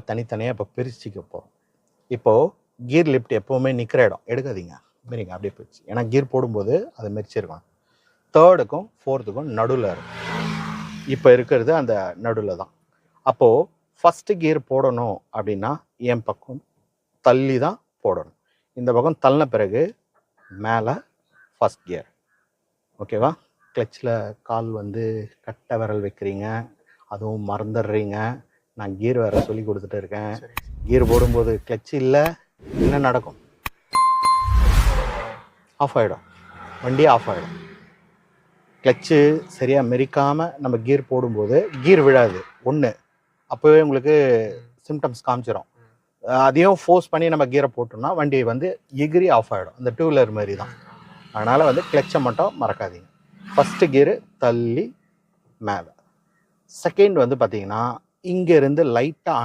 தனித்தனியாக இப்போ பிரிச்சுக்க போகிறோம். இப்போது கியர் லிஃப்ட் எப்போவுமே நிற்கிற இடம் எடுக்காதீங்க, மீறிங்க அப்படியே போயிடுச்சு. ஏன்னா கியர் போடும்போது அதை மெரிச்சிருக்கணும். 3க்கும் 4க்கும் நடுவில் இருக்கும். இப்போ இருக்கிறது அந்த நடுவில் தான். அப்போது ஃபஸ்ட்டு கியர் போடணும் அப்படின்னா என் பக்கம் தள்ளி தான் போடணும். இந்த பக்கம் தள்ளின பிறகு மேலே ஃபஸ்ட் கியர். ஓகேவா? கிளச்சில் கால் வந்து கட்டை விரல் வைக்கிறீங்க, அதுவும் மறந்துடுறீங்க. நான் கியர் வேறு சொல்லி கொடுத்துட்டு இருக்கேன். கியர் போடும்போது கிளச்சு இல்லை, என்ன நடக்கும்? ஆஃப் ஆகிடும், வண்டி ஆஃப் ஆகிடும். கிளச்சு சரியாக மெரிக்காமல் நம்ம கியர் போடும்போது கியர் விழாது ஒன்று, அப்போவே உங்களுக்கு சிம்டம்ஸ் காமிச்சிடும். அதையும் ஃபோர்ஸ் பண்ணி நம்ம கியரை போட்டோம்னா வண்டி வந்து எகிரி ஆஃப் ஆகிடும். அந்த 2 வீலர் மாதிரி தான். அதனால் வந்து கிளச்சை மட்டும் மறக்காதீங்க. ஃபஸ்ட்டு கியரு தள்ளி மேலே. செகண்ட் வந்து பார்த்தீங்கன்னா இங்கேருந்து லைட்டாக